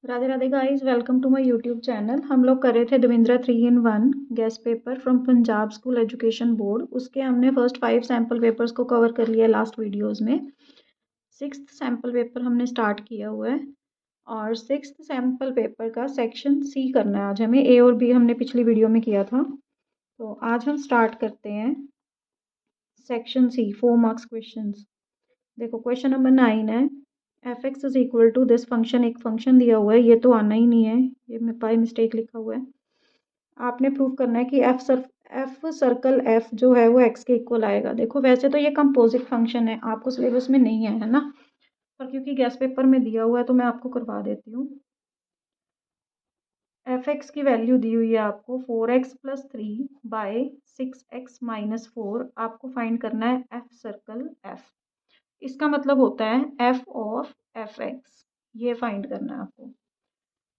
Radhe Radhe guys, welcome to my YouTube channel. हम लोग कर रहे थे Davindra 3 in 1 guest paper from Punjab school education board. उसके हमने फर्स्ट 5 सैम्पल पेपर्स को कवर कर लिया लास्ट वीडियोस में। 6th सैम्पल पेपर हमने स्टार्ट किया हुआ है और 6th सैम्पल पेपर का सेक्शन सी करना है आज हमें। ए और बी हमने पिछली वीडियो में किया था, तो आज हम स्टार्ट करते हैं सेक्शन सी, 4 मार्क्स क्वेश्चन। देखो क्वेश्चन नंबर 9 है, F X is equal to this function. एक फंक्शन दिया हुआ है, ये तो आना ही नहीं है, ये बाय मिस्टेक लिखा हुआ है। आपने प्रूव करना है कि एफ सर्कल एफ जो है वो एक्स के इक्वल आएगा। देखो वैसे तो ये कंपोजिट फंक्शन है, आपको सिलेबस में नहीं है ना, पर क्योंकि गेस्ट पेपर में दिया हुआ है तो मैं आपको करवा देती हूँ। एफ एक्स की वैल्यू दी हुई है आपको 4x+3 बाय 6x-4। आपको फाइंड करना है एफ सर्कल एफ। इसका मतलब होता है एफ ऑफ एफ एक्स, ये फाइंड करना है आपको।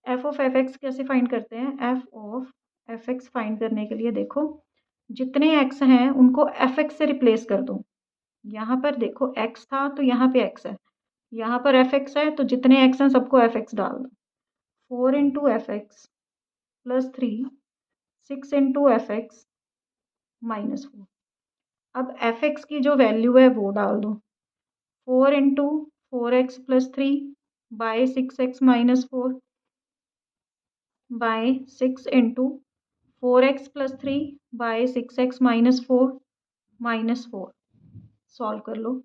एफ ऑफ एफ एक्स कैसे फाइंड करते हैं? F of F x find करने के लिए देखो, जितने एक्स हैं उनको एफ एक्स से रिप्लेस कर दो। यहाँ पर देखो एक्स था तो यहाँ पे एक्स है, यहाँ पर एफ एक्स है तो जितने एक्स हैं सबको एफ एक्स डाल दो। 4 × f(x+3), 6 × f(x-4)। अब एफ एक्स की जो वैल्यू है वो डाल दो। 4 × 4x+3 bye 6x-4 bye 6 × 4x+3 bye 6x-4 -4। Solve कर लो,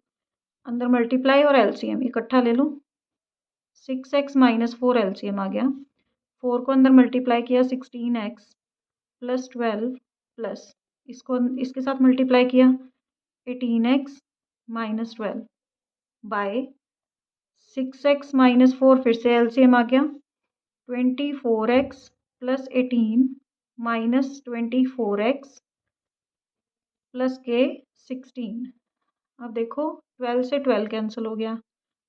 अंदर मल्टीप्लाई और एलसीएम इकट्ठा ले लो। 6x-4 एलसीएम आ गया, 4 को अंदर मल्टीप्लाई किया 16x+12 प्लस इसको इसके साथ मल्टीप्लाई किया 18x-12 बाय 6x-4, फिर से एलसीएम आ गया 24x+18 -24x+16। अब देखो 12 से 12 कैंसिल हो गया,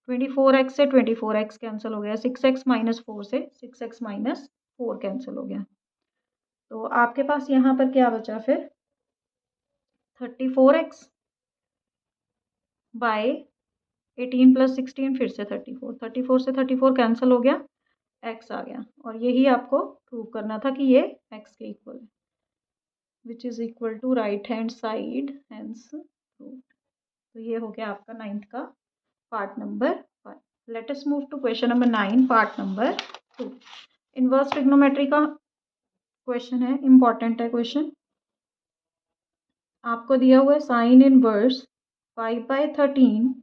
24x से 24x कैंसिल हो गया, 6x-4 से 6x-4 कैंसिल हो गया। तो आपके पास यहाँ पर क्या बचा फिर? 34x बाय 18 + 16, फिर से 34 से 34 कैंसिल हो गया, x आ गया। और यही आपको प्रूव करना था कि ये x के इक्वल है, which is equal to right hand side, hence proved. तो ये हो गया आपका 9th का part number 1। Let us move to question number 9, part number 2। Inverse trigonometry का क्वेश्चन है, इंपॉर्टेंट है क्वेश्चन। आपको दिया हुआ है sine inverse 5/13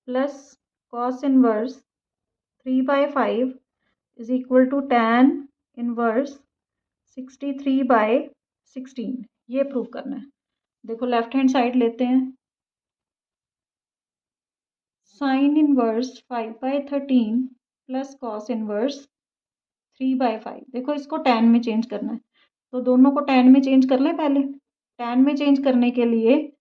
plus cos inverse 3/5 is equal to tan inverse 63/16। ये प्रूव करना है। देखो लेफ्ट हैंड साइड लेते हैं, sign inverse 5/13 plus cos inverse 3/5। देखो इसको tan में चेंज करना है, तो दोनों को tan में चेंज कर लें पहले। tan में चेंज करने के लिए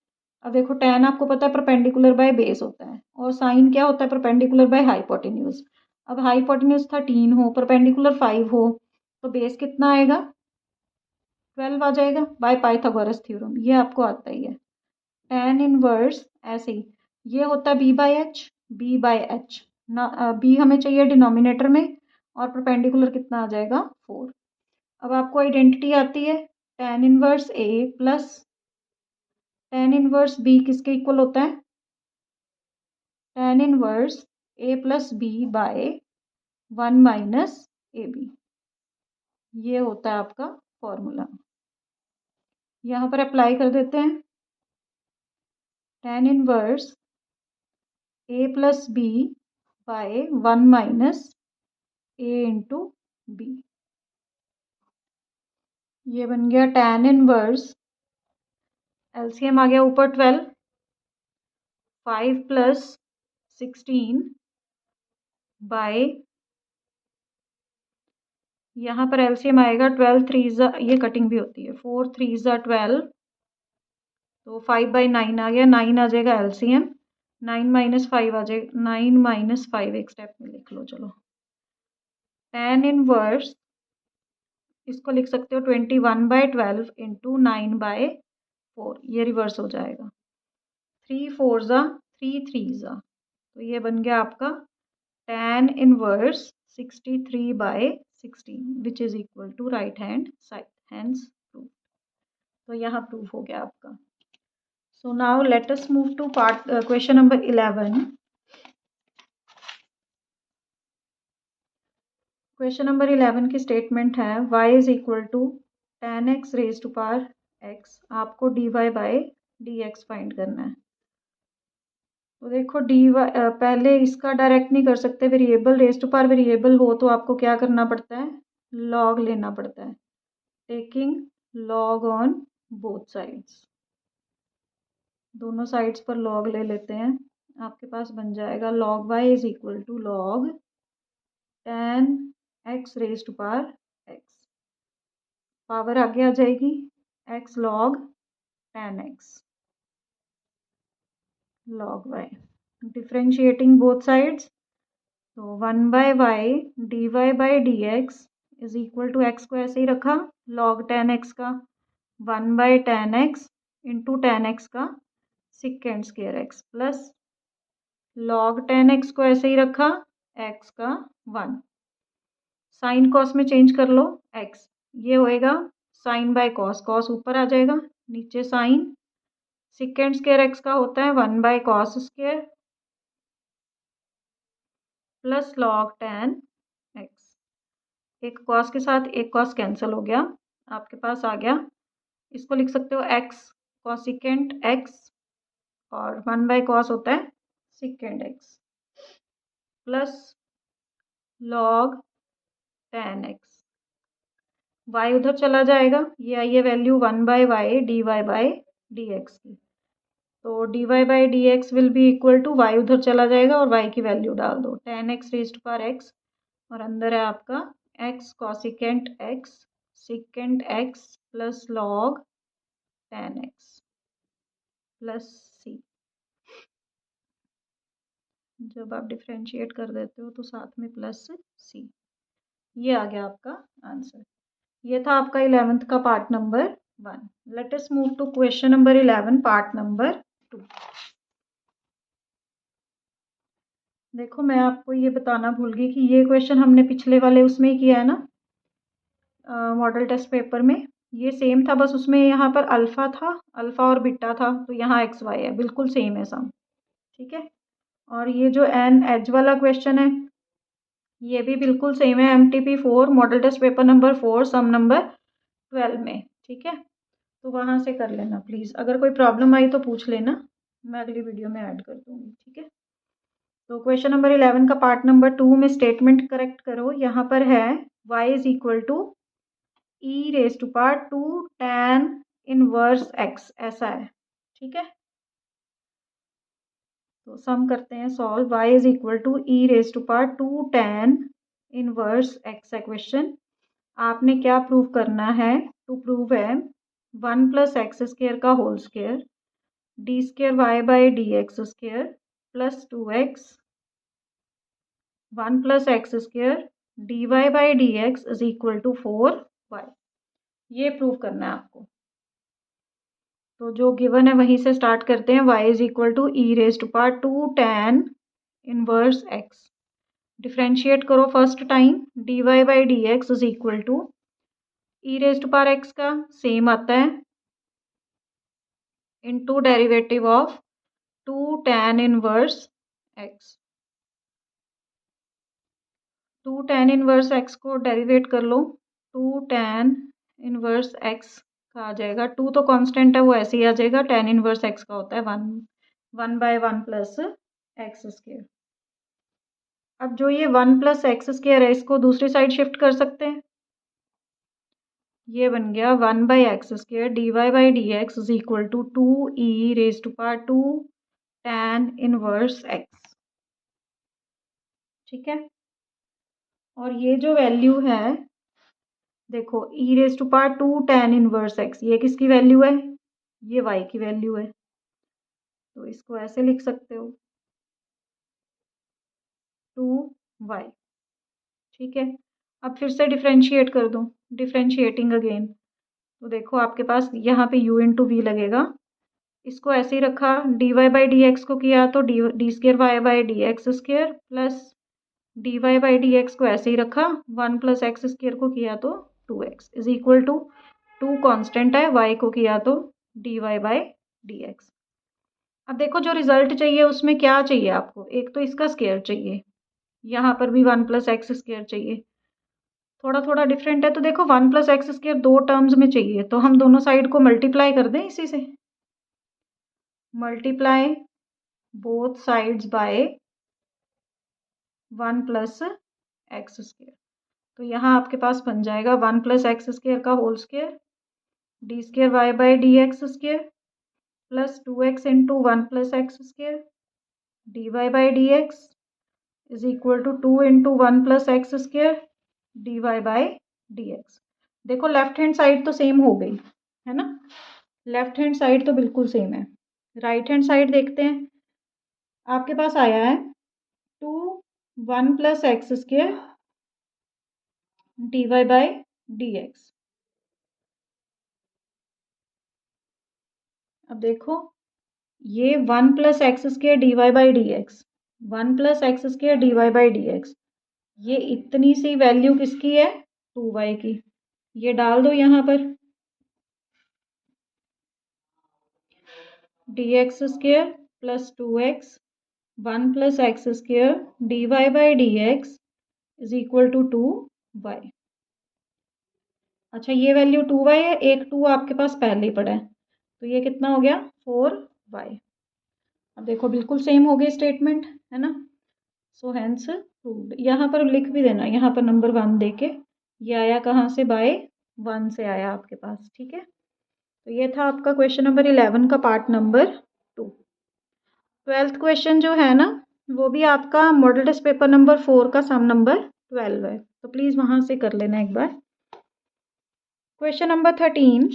अब देखो tan आपको पता है परपेंडिकुलर बाय बेस होता है, और साइन क्या होता है? Perpendicular by hypotenuse. अब हाइपोटेन्यूज 13 हो, परपेंडिकुलर 5 हो, तो बेस कितना आएगा? 12 आ जाएगा बाय पाइथागोरस थ्योरम, ये आपको आता ही है। tan इनवर्स ऐसे ही, ये होता है b/h, b/h ना, b हमें चाहिए डिनोमिनेटर में, और परपेंडिकुलर कितना आ जाएगा? 4। अब आपको आइडेंटिटी आती है, tan inverse a plus tan inverse b किसके इक्वल होता है? tan inverse a plus b by 1 minus ab। ये होता है आपका फॉर्मूला, यहाँ पर अप्लाई कर देते हैं। tan inverse a plus b by 1 minus a into b। ये बन गया tan इनवर्स, एलसीएम आ गया ऊपर 12, 5 + 16 बाय, यहाँ पर एलसीएम आएगा 12 3 ये कटिंग भी होती है, 4 3 12, तो 5/9 आ गया, 9 आ जाएगा एलसीएम, 9 - 5 आ जाएगा, 9 - 5 एक स्टेप में लिख लो। चलो tan इनवर्स इसको लिख सकते हो 21/12 इंटू 9/4, ये रिवर्स हो जाएगा, 3 4 3 3, तो ये बन गया आपका tan inverse 63/16 which is equal to right hand side, hence proof. तो यहाँ प्रूफ हो गया आपका। So now let us move to part question number 11। Question number 11 की स्टेटमेंट है y is equal to tan x raise to power x। आपको dy by dx find करना है। तो देखो dy पहले इसका डायरेक्ट नहीं कर सकते, variable raise to power variable हो तो आपको क्या करना पड़ता है, लॉग लेना पड़ता है, taking log on both sides. दोनों साइड्स पर लॉग ले लेते हैं। आपके पास बन जाएगा log y is equal to log tan x raise to power x। Power आगे आ जाएगी x log tan x log y। Differentiating both sides, तो 1/y dy by dx is equal to x को ऐसे ही रखा, log tan x का 1/tan x into tan x का second square x plus log tan x को ऐसे ही रखा, x का 1। साइन कॉस में चेंज कर लो x, ये होएगा साइन बाय कॉस, कॉस ऊपर आ जाएगा, नीचे साइन, सेकेंड स्क्वायर x का होता है 1/cos square plus log tan x। एक कॉस के साथ एक कॉस कैंसिल हो गया, आपके पास आ गया, इसको लिख सकते हो x कॉसिकेंट x और 1/cos होता है second x plus log tan x। y उधर चला जाएगा, ये आई है value 1/y dy by dx की, तो dy by dx will be equal to y उधर चला जाएगा और y की वैल्यू डाल दो, tan x raise to power x और अंदर है आपका x cosecant x secant x plus log tan x plus c। जब आप डिफ्रेंशिएट कर देते हो तो साथ में प्लस c। ये आ गया आपका आंसर। ये था आपका 11th का part number 1। Let us move to question number 11 part number 2। देखो मैं आपको ये बताना भूल गई कि ये क्वेश्चन हमने पिछले वाले उसमें ही किया है ना, मॉडल टेस्ट पेपर में। ये सेम था, बस उसमें यहाँ पर अल्फ़ा था, अल्फ़ा और बीटा था, तो यहाँ एक्स वाई है, बिल्कुल सेम है सम। ठीक है, और ये जो एन एच वाला क्वेश्चन है ये भी बिल्कुल सेम है, MTP4 model test paper number 4 sum number 12 में। ठीक है, तो वहाँ से कर लेना प्लीज़, अगर कोई प्रॉब्लम आई तो पूछ लेना, मैं अगली वीडियो में ऐड कर दूँगी। ठीक है, तो क्वेश्चन नंबर 11 का पार्ट नंबर 2 में स्टेटमेंट करेक्ट करो। यहाँ पर है y is equal to e raise to power 2 tan inverse x, ऐसा है। ठीक है, तो सम करते हैं solve. y is equal to e raise to power 2 tan inverse x है क्वेश्चन। आपने क्या प्रूव करना है, टू प्रूव है 1 प्लस एक्स स्क्वायर का whole square D square Y by D x square plus 2x 1 plus x square D Y by D x is equal to 4y। ये prove करना है आपको। तो जो गिवन है वहीं से स्टार्ट करते हैं। y is equal to e raise to power 2 tan inverse x। Differentiate करो first time, d Y by D x is equal to e raise to power x का सेम आता है into derivative of 2 tan inverse x। 2 tan inverse x को derivate कर लो, 2 tan inverse x का आ जाएगा, 2 तो कांस्टेंट है वो ऐसे ही आ जाएगा, tan इनवर्स x का होता है 1/1 प्लस एक्स स्क्वायर। अब जो ये 1 प्लस एक्स स्क्वायर है इसको दूसरी साइड शिफ्ट कर सकते हैं, ये बन गया 1/x square D Y by D x is equal to 2e raise to power 2 tan inverse x। ठीक है, और ये जो वैल्यू है देखो e raise to power 2 tan inverse x, ये किसकी वैल्यू है, ये y की वैल्यू है, तो इसको ऐसे लिख सकते हो 2y। ठीक है, अब फिर से डिफ्रेंशिएट कर दो, डिफ्रेंशिएटिंग अगेन, तो देखो आपके पास यहाँ पे u इंटू वी लगेगा, इसको ऐसे ही रखा, d Y by D x को किया तो d square y by D x square plus d Y by D x को ऐसे ही रखा, 1 प्लस एक्स स्क्र को किया तो 2x is equal to 2 constant है, y को किया तो d Y by D x. अब देखो जो रिजल्ट चाहिए उसमें क्या चाहिए आपको, एक तो इसका स्क्वायर चाहिए, यहाँ पर भी 1 प्लस एक्स स्क्वायर चाहिए, थोड़ा थोड़ा डिफरेंट है तो देखो 1 प्लस एक्स स्क्वायर 2 टर्म्स में चाहिए, तो हम दोनों साइड को मल्टीप्लाई कर दें इसी से, multiply both sides by 1 plus x square. तो यहाँ आपके पास बन जाएगा 1 प्लस एक्स स्क्वायर का whole square D square Y by D x square plus 2x into 1 plus x square D Y by D x is equal to 2 into 1 plus x square D Y by D x. देखो left hand side तो same हो गई है ना, left hand side तो बिल्कुल same है। Right hand side देखते हैं, आपके पास आया है 2 1 plus x square D Y by D x. अब देखो ये 1 plus x square D Y by D x, 1 plus x square D Y by D x, ये इतनी सी वैल्यू किसकी है 2y की, ये डाल दो यहाँ पर d x square plus 2x 1 plus x square D Y by D x is equal to 2y। अच्छा ये वैल्यू 2y है, एक 2 आपके पास पहले ही पड़ा है, तो ये कितना हो गया 4y। अब देखो बिल्कुल सेम हो गई स्टेटमेंट है ना, सो हैंस प्रूव्ड। यहाँ पर लिख भी देना, यहाँ पर नंबर 1 देके, ये आया कहाँ से, बाय 1 से आया आपके पास, ठीक है। तो ये था आपका क्वेश्चन नंबर 11 का पार्ट नंबर 2। 12th क्वेश्चन जो है ना वो भी आपका मॉडल टेस्ट पेपर नंबर 4 का सम नंबर 12 है, तो प्लीज़ वहाँ से कर लेना एक बार। क्वेश्चन नंबर 13,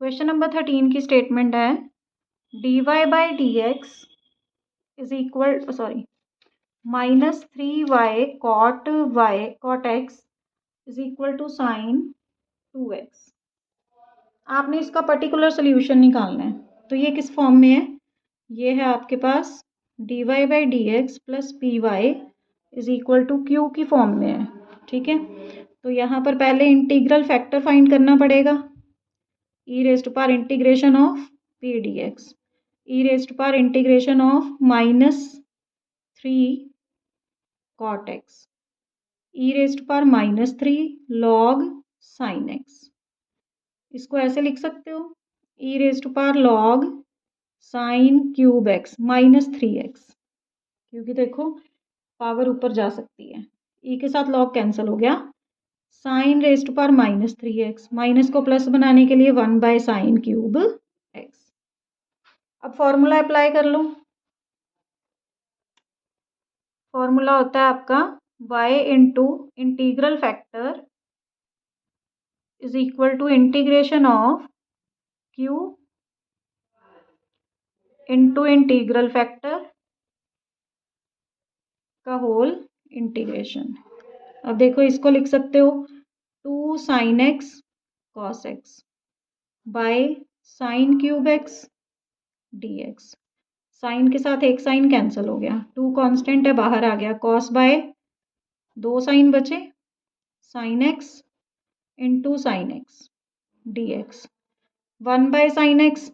क्वेश्चन नंबर 13 की स्टेटमेंट है d Y by D x is equal माइनस 3y cot x is equal to sine 2x। आपने इसका पर्टिकुलर सोल्यूशन निकालना है, तो ये किस फॉर्म में है, ये है आपके पास d Y by D x plus p y is equal to q की फॉर्म में है, ठीक है। तो यहाँ पर पहले इंटीग्रल फैक्टर फाइंड करना पड़ेगा, ई रेस्ट पार integration of P d x, e raised पार integration of minus 3 cot x, e raised पार माइनस 3 लॉग साइन एक्स। इसको ऐसे लिख सकते हो ई रेस्ट पार log sine cube x minus 3x, क्योंकि देखो पावर ऊपर जा सकती है, ई के साथ लॉग कैंसिल हो गया, साइन रेस्ट पार माइनस 3x, माइनस को प्लस बनाने के लिए 1 बाय साइन क्यूब एक्स। अब फॉर्मूला अप्लाई कर लो, फॉर्मूला होता है आपका y into integral factor is equal to integration of q into integral factor का होल इंटीग्रेशन। अब देखो इसको लिख सकते हो 2 sine x cos x by sine cube x d x, sine के साथ एक साइन कैंसिल हो गया, 2 कांस्टेंट है बाहर आ गया, कॉस बाय 2 साइन बचे sine x into sine x d x, 1 by sine x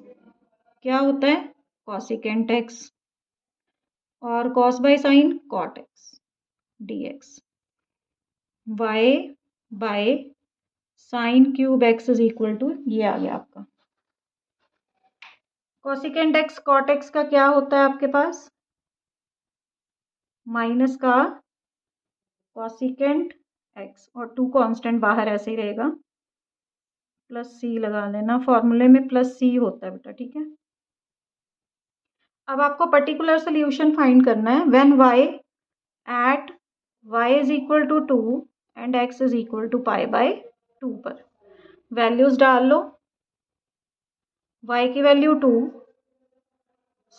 क्या होता है कॉसिकेंट एक्स, और cos by sine cot x d x, y by sine cube x is equal to, ये आ गया आपका कॉसिकेंट एक्स कॉट एक्स का क्या होता है आपके पास माइनस का कॉसिकेंट एक्स, और 2 कांस्टेंट बाहर ऐसे ही रहेगा, प्लस सी लगा लेना, फॉर्मूले में प्लस सी होता है बेटा, ठीक है। अब आपको पर्टिकुलर सोल्यूशन फाइंड करना है when y at y is equal to 2 and x is equal to pi by 2 पर वैल्यूज डाल लो, y की वैल्यू 2,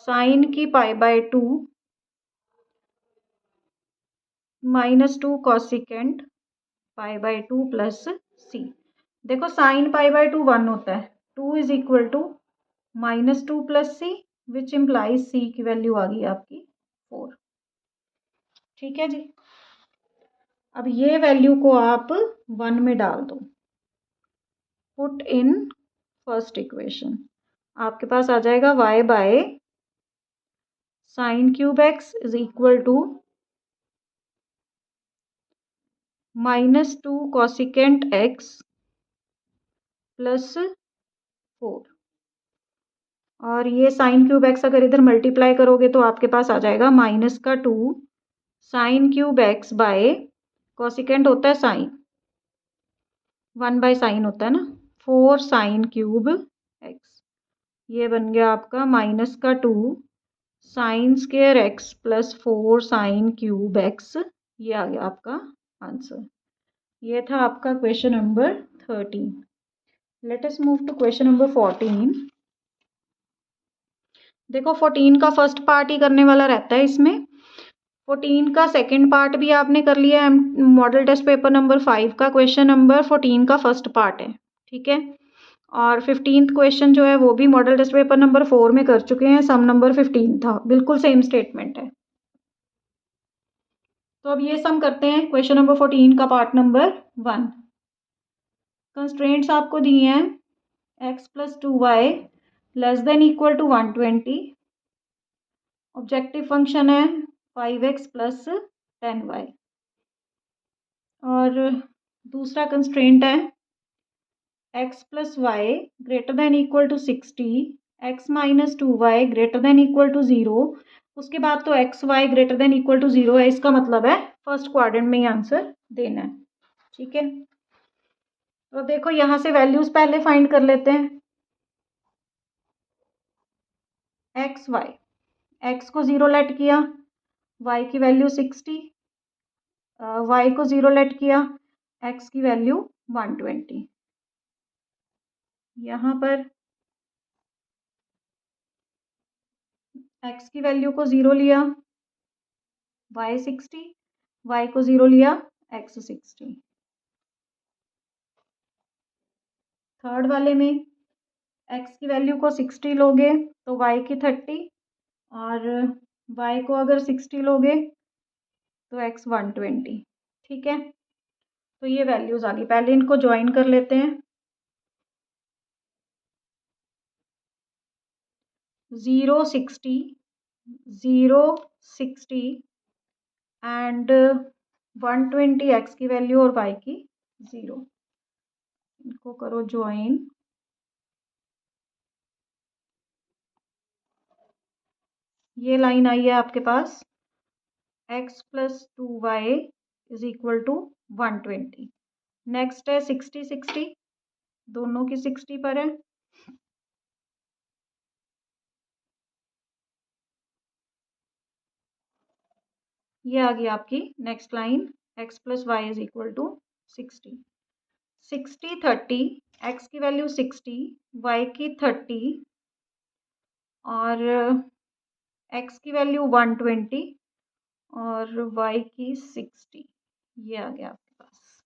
साइन की pi by 2, minus 2 cosecant pi by 2 plus C. देखो साइन पाई बाय 2 1 होता है, 2 is equal to -2 plus C, which implies C की value आ गई आपकी 4। ठीक है जी। अब ये वैल्यू को आप 1 में डाल दो, पुट इन फर्स्ट इक्वेशन। आपके पास आ जाएगा y by sine cube x is equal to -2 cosecant x plus 4। और ये साइन क्यूब एक्स अगर इधर मल्टीप्लाई करोगे तो आपके पास आ जाएगा -2 sine cube x by cosecant होता है साइन, 1 बाय साइन होता है ना, 4 साइन क्यूब एक्स। ये बन गया आपका -2 sine square x plus 4 sine cube x. ये आ गया आपका आंसर। ये था आपका question number 13। Let us move to question number 14। देखो 14 का फर्स्ट पार्ट ही करने वाला रहता है इसमें। 14 का सेकंड पार्ट भी आपने कर लिया है, मॉडल टेस्ट पेपर नंबर 5 का क्वेश्चन नंबर 14 का फर्स्ट पार्ट है। ठीक है। और 15th क्वेश्चन जो है वो भी मॉडल टेस्ट पेपर नंबर 4 में कर चुके हैं, सम नंबर 15 था, बिल्कुल सेम स्टेटमेंट है। तो अब ये सम करते हैं क्वेश्चन नंबर 14 का पार्ट नंबर 1। कंस्ट्रेंट्स आपको दिए हैं x plus 2y less than equal to 120। Objective function है 5x प्लस 10y। और दूसरा कंस्ट्रेंट है x plus y greater than equal to 60, x minus 2y greater than equal to 0। उसके बाद तो x y greater than equal to 0 है, इसका मतलब है फर्स्ट क्वाड्रेंट में ही आंसर देना है। ठीक है। तो देखो यहाँ से वैल्यूज पहले फाइंड कर लेते हैं। एक्स वाई, एक्स को 0 लेट किया, वाई की वैल्यू 60, वाई को 0 लेट किया, एक्स की वैल्यू 120। यहाँ पर एक्स की वैल्यू को 0 लिया, वाई 60, वाई को 0 लिया, एक्स 60। थर्ड वाले में एक्स की वैल्यू को 60 लोगे तो वाई की 30, और वाई को अगर 60 लोगे तो एक्स 120। ठीक है। तो ये वैल्यूज आ गई, पहले इनको ज्वाइन कर लेते हैं। 0 60 0 60 एंड 120 एक्स की वैल्यू और वाई की 0, इनको करो ज्वाइन। ये लाइन आई है आपके पास x plus 2y is equal to 120। Next है 60 60, दोनों की 60 पर है। ये आ गई आपकी next line x plus y is equal to 60। 60 30, x की वैल्यू 60, y की 30 और x की वैल्यू 120 और y की 60। ये आ गया आपके पास।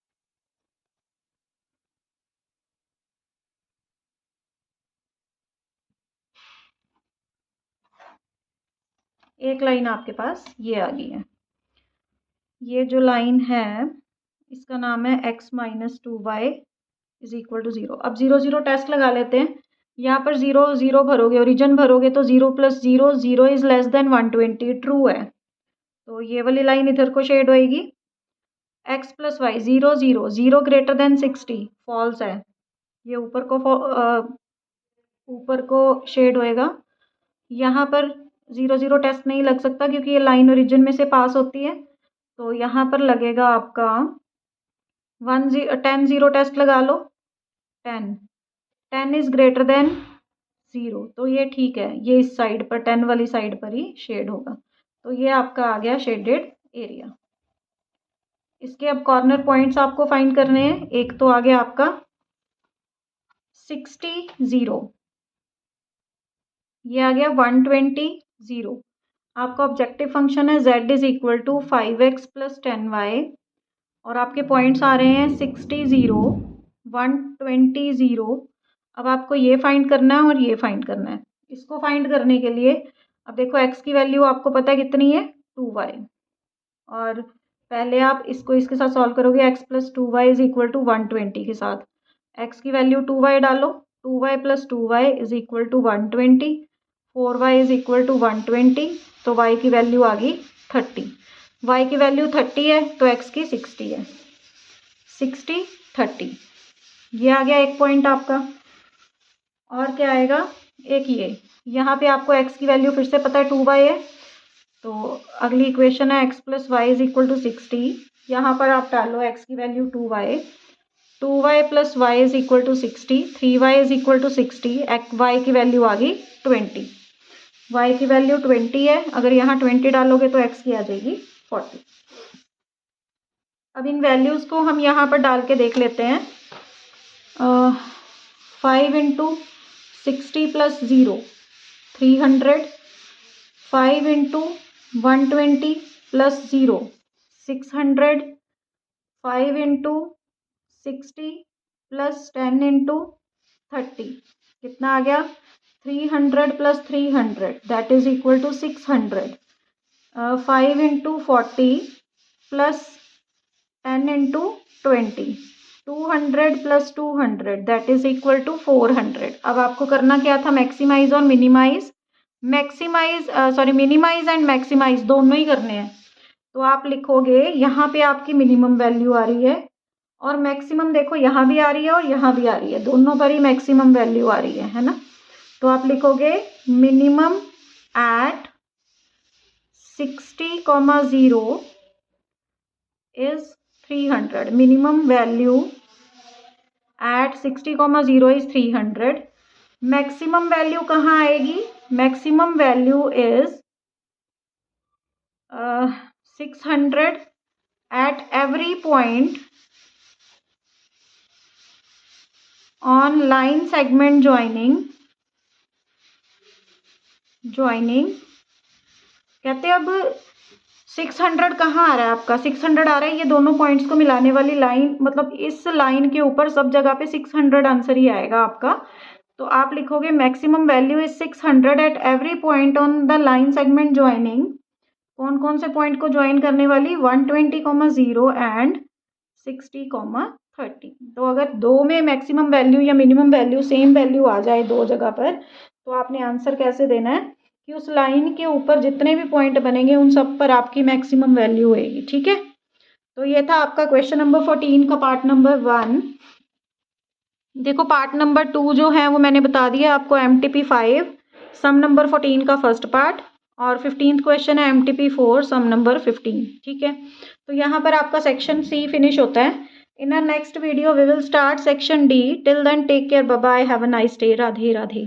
एक लाइन आपके पास ये आ गई है। ये जो लाइन है इसका नाम है x minus 2y is equal to 0। अब 0 0 टेस्ट लगा लेते हैं। यहाँ पर 0 0 भरोगे, ओरिजिन भरोगे तो 0 plus 0 0 is less than 120, true है। तो ये वाली लाइन इधर को शेड होएगी। x plus y 0 0 0 greater than 60 false है, ये ऊपर को शेड होएगा। यहाँ पर 0 0 टेस्ट नहीं लग सकता क्योंकि ये लाइन ओरिजिन में से पास होती है। तो यहाँ पर लगेगा आपका 10 0 टेस्ट लगा लो, 10 इज ग्रेटर देन 0, तो ये ठीक है, ये इस साइड पर 10 वाली साइड पर ही शेड होगा। तो ये आपका आ गया शेडेड एरिया। इसके अब कॉर्नर पॉइंट्स आपको फाइंड करने हैं। एक तो आ गया आपका 60 0, ये आ गया 120 0। आपका ऑब्जेक्टिव फंक्शन है z is equal to 5x plus 10y और आपके पॉइंट्स आ रहे हैं 60 0, 120 0 अब आपको ये फाइंड करना है और ये फाइंड करना है। इसको फाइंड करने के लिए अब देखो x की वैल्यू आपको पता है कितनी है 2y, और पहले आप इसको इसके साथ सॉल्व करोगे x plus 2y is equal to 120 के साथ। x की वैल्यू 2y डालो, 2y plus 2y is equal to 120, 4y is equal to 120, तो y की वैल्यू आ गई 30। y की वैल्यू 30 है तो x की 60 है, 60 30, ये आ गया एक पॉइंट आपका। और क्या आएगा, एक ये यहाँ पे आपको x की वैल्यू फिर से पता है 2y है, तो अगली इक्वेशन है x plus y is equal to 60। यहाँ पर आप डालो x की value 2y, 2y plus y is equal to 60, 3y is equal to 60, y की वैल्यू आ गई 20, y की वैल्यू 20 है, अगर यहाँ 20 डालोगे तो x की आ जाएगी 40। अब इन वैल्यूज़ को हम यहाँ पर डाल के देख लेते हैं। 5 into 60 plus 0 300, 5 into 120 plus 0 600, 5 into 60 plus 10 into 30 कितना आ गया 300 plus 300 that is equal to 600, 5 into 40 plus 10 into 20 200 plus 200 that is equal to 400। अब आपको करना क्या था, मैक्सिमाइज और मिनिमाइज, मिनिमाइज एंड मैक्सिमाइज दोनों ही करने हैं। तो आप लिखोगे यहाँ पे आपकी मिनिमम वैल्यू आ रही है और मैक्सिमम देखो यहाँ भी आ रही है और यहाँ भी आ रही है, दोनों पर ही मैक्सिमम वैल्यू आ रही है ना। तो आप लिखोगे minimum at 60,0 is 300, minimum value at 60,0 is 300। Maximum value कहाँ आएगी, maximum value is 600 at every point on line segment joining कहते हैं। अब 600 कहाँ आ रहा है आपका, 600 आ रहा है ये दोनों पॉइंट्स को मिलाने वाली लाइन, मतलब इस लाइन के ऊपर सब जगह पे 600 आंसर ही आएगा आपका। तो आप लिखोगे maximum value is 600 at every point on the line segment joining, कौन कौन से पॉइंट को ज्वाइन करने वाली 120,0 एंड 60,30। तो अगर दो में मैक्सिमम वैल्यू या मिनिमम वैल्यू सेम वैल्यू आ जाए दो जगह पर, तो आपने आंसर कैसे देना है कि उस लाइन के ऊपर जितने भी पॉइंट बनेंगे उन सब पर आपकी मैक्सिमम वैल्यू होएगी। ठीक है, तो ये था आपका क्वेश्चन नंबर 14 का पार्ट नंबर 1। देखो पार्ट नंबर 2 जो है वो मैंने बता दिया आपको, MTP 5 सम नंबर 14 का फर्स्ट पार्ट, और 15th क्वेश्चन है MTP 4 सम नंबर 15। ठीक है, तो यहाँ पर आपका सेक्शन C फिनिश होता है। In our next video we will start section D। Till then take care, bye bye, have a nice day, Radhe Radhe.